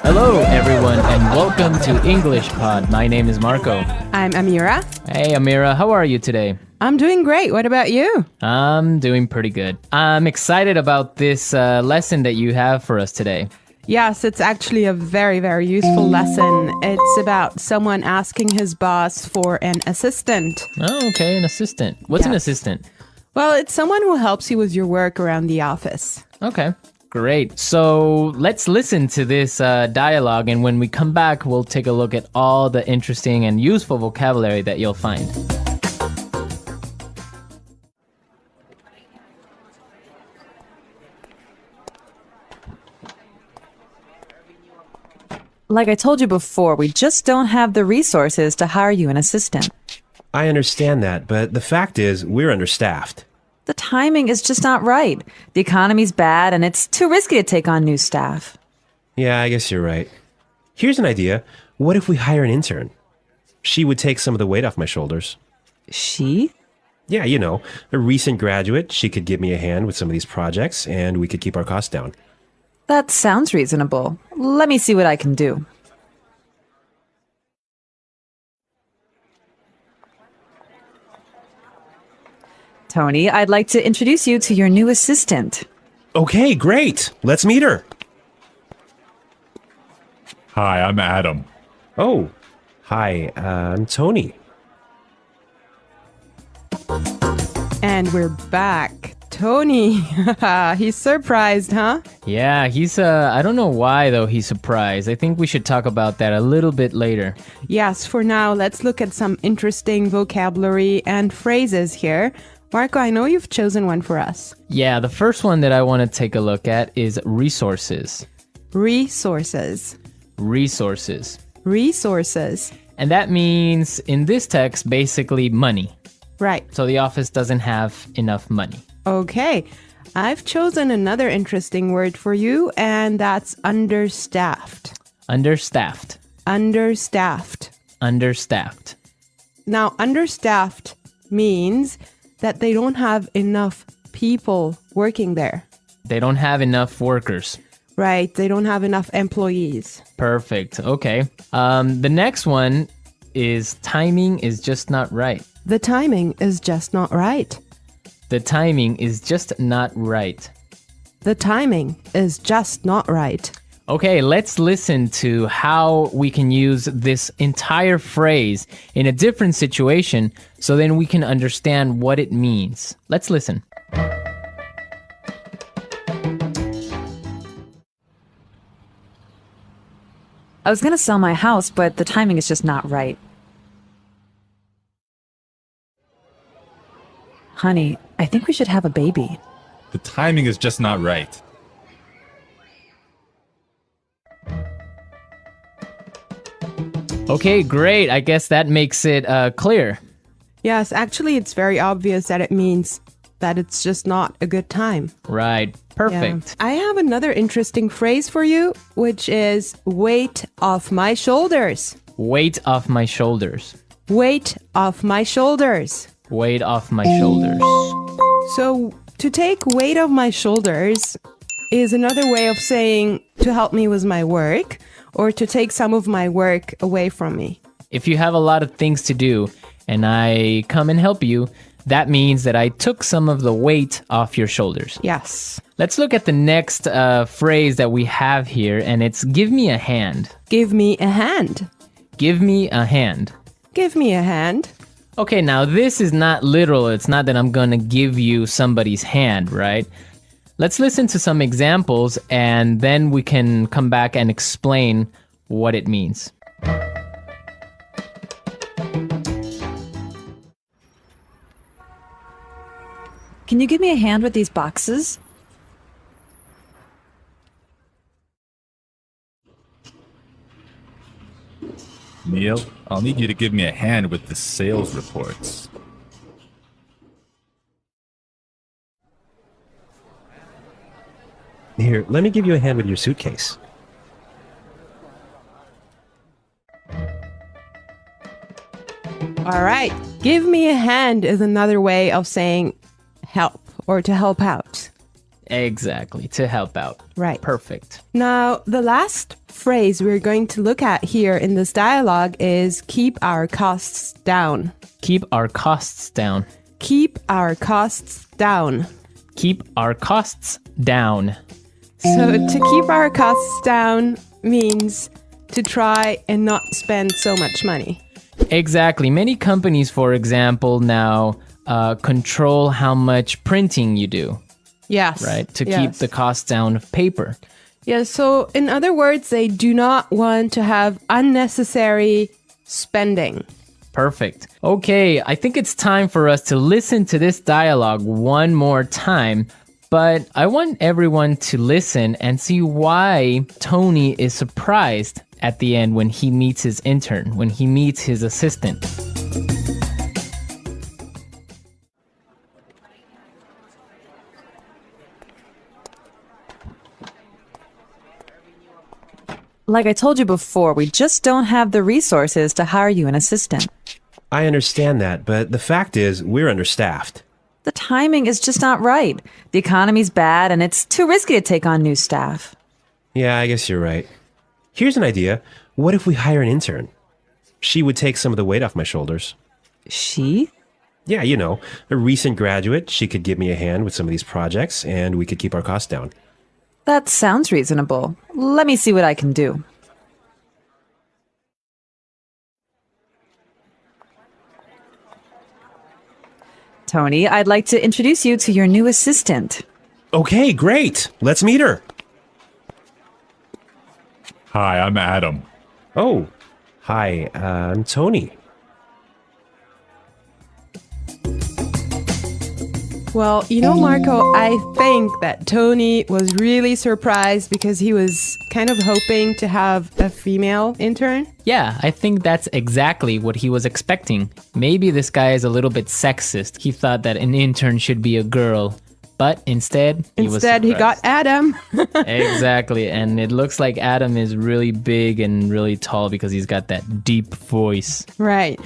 Hello, everyone, and welcome to English Pod. My name is Marco. I'm Amira. Hey, Amira, how are you today? I'm doing great. What about you? I'm doing pretty good. I'm excited about this lesson that you have for us today. Yes, it's actually a very, very useful lesson. It's about someone asking his boss for an assistant. Oh, okay, an assistant. What's an Yes. assistant? Well, it's someone who helps you with your work around the office. Okay, great. So let's listen to this dialogue, and when we come back, we'll take a look at all the interesting and useful vocabulary that you'll find. Like I told you before, we just don't have the resources to hire you an assistant. I understand that, but the fact is, we're understaffed. The timing is just not right. The economy's bad, and it's too risky to take on new staff. Yeah, I guess you're right. Here's an idea. What if we hire an intern? She would take some of the weight off my shoulders. She? Yeah, you know, a recent graduate. She could give me a hand with some of these projects, and we could keep our costs down. That sounds reasonable. Let me see what I can do. Tony, I'd like to introduce you to your new assistant. Okay, great. Let's meet her. Hi, I'm Adam. Oh, hi, I'm Tony. And we're back. Tony. He's surprised, huh? Yeah, I don't know why, though, he's surprised. I think we should talk about that a little bit later. Yes, for now, let's look at some interesting vocabulary and phrases here. Marco, I know you've chosen one for us. Yeah, the first one that I want to take a look at is resources. Resources. Resources. Resources. And that means, in this text, basically money. Right. So the office doesn't have enough money. Okay. I've chosen another interesting word for you, and that's understaffed. Understaffed. Understaffed. Understaffed. Now, understaffed means that they don't have enough people working there. They don't have enough workers. Right. They don't have enough employees. Perfect. Okay. The next one is timing is just not right. The timing is just not right. The timing is just not right. The timing is just not right. Okay, let's listen to how we can use this entire phrase in a different situation so then we can understand what it means. Let's listen. I was going to sell my house, but the timing is just not right. Honey, I think we should have a baby. The timing is just not right. Okay, great. I guess that makes it clear. Yes, actually, it's very obvious that it means that it's just not a good time. Right. Perfect. Yeah. I have another interesting phrase for you, which is weight off my shoulders. Weight off my shoulders. Weight off my shoulders. Weight off my shoulders. So to take weight off my shoulders is another way of saying to help me with my work or to take some of my work away from me. If you have a lot of things to do and I come and help you, that means that I took some of the weight off your shoulders. Yes. Let's look at the next phrase that we have here, and it's give me a hand. Give me a hand. Give me a hand. Give me a hand. Okay, now this is not literal. It's not that I'm going to give you somebody's hand, right? Let's listen to some examples, and then we can come back and explain what it means. Can you give me a hand with these boxes? Neil, I'll need you to give me a hand with the sales reports. Here, let me give you a hand with your suitcase. All right. Give me a hand is another way of saying help or to help out. Exactly, to help out. Right. Perfect. Now, the last phrase we're going to look at here in this dialogue is keep our costs down. Keep our costs down. Keep our costs down. Keep our costs down. So to keep our costs down means to try and not spend so much money. Exactly. Many companies, for example, now control how much printing you do, Yes. right? To keep Yes. the cost down of paper. Yeah, so in other words, they do not want to have unnecessary spending. Perfect. Okay, I think it's time for us to listen to this dialogue one more time, but I want everyone to listen and see why Tony is surprised at the end when he meets his intern, when he meets his assistant. Like I told you before, we just don't have the resources to hire you an assistant. I understand that, but the fact is, we're understaffed. The timing is just not right. The economy's bad, and it's too risky to take on new staff. Yeah, I guess you're right. Here's an idea. What if we hire an intern? She would take some of the weight off my shoulders. She? Yeah, you know, a recent graduate. She could give me a hand with some of these projects, and we could keep our costs down. That sounds reasonable. Let me see what I can do. Tony, I'd like to introduce you to your new assistant. Okay, great. Let's meet her. Hi, I'm Adam. Oh, hi, I'm Tony. Well, you know, Marco, I think that Tony was really surprised because he was kind of hoping to have a female intern. Yeah, I think that's exactly what he was expecting. Maybe this guy is a little bit sexist. He thought that an intern should be a girl, but instead he got Adam. Exactly, and it looks like Adam is really big and really tall because he's got that deep voice. Right.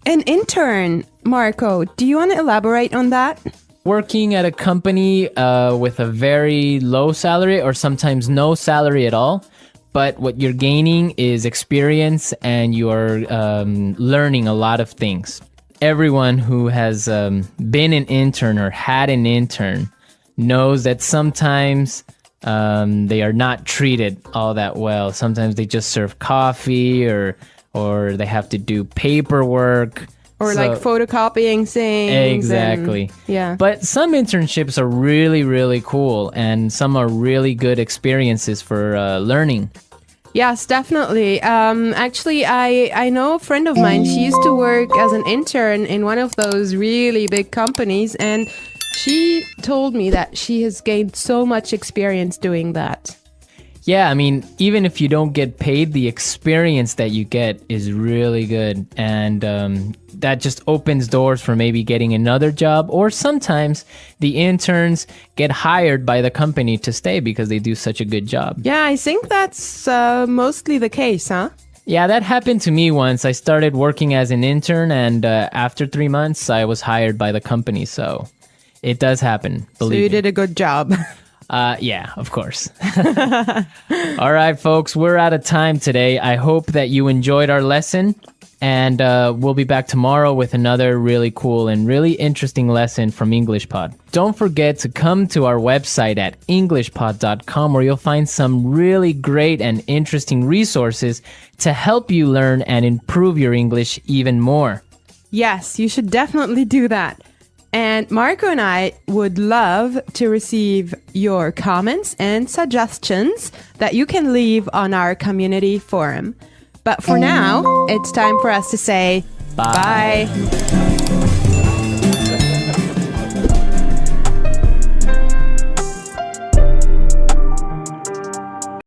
An intern, Marco, do you want to elaborate on that? Working at a company with a very low salary or sometimes no salary at all, but what you're gaining is experience and you're learning a lot of things. Everyone who has been an intern or had an intern knows that sometimes they are not treated all that well. Sometimes they just serve coffee or they have to do paperwork. Or like photocopying things. Exactly. Yeah. But some internships are really, really cool and some are really good experiences for learning. Yes, definitely. Actually, I know a friend of mine. She used to work as an intern in one of those really big companies, and she told me that she has gained so much experience doing that. Yeah, I mean, even if you don't get paid, the experience that you get is really good. And that just opens doors for maybe getting another job. Or sometimes the interns get hired by the company to stay because they do such a good job. Yeah, I think that's mostly the case, huh? Yeah, that happened to me once. I started working as an intern, and after 3 months, I was hired by the company. So it does happen. So you did a good job. Yeah, of course. All right, folks, we're out of time today. I hope that you enjoyed our lesson, and we'll be back tomorrow with another really cool and really interesting lesson from EnglishPod. Don't forget to come to our website at englishpod.com, where you'll find some really great and interesting resources to help you learn and improve your English even more. Yes, you should definitely do that. And Marco and I would love to receive your comments and suggestions that you can leave on our community forum. But for now, it's time for us to say bye.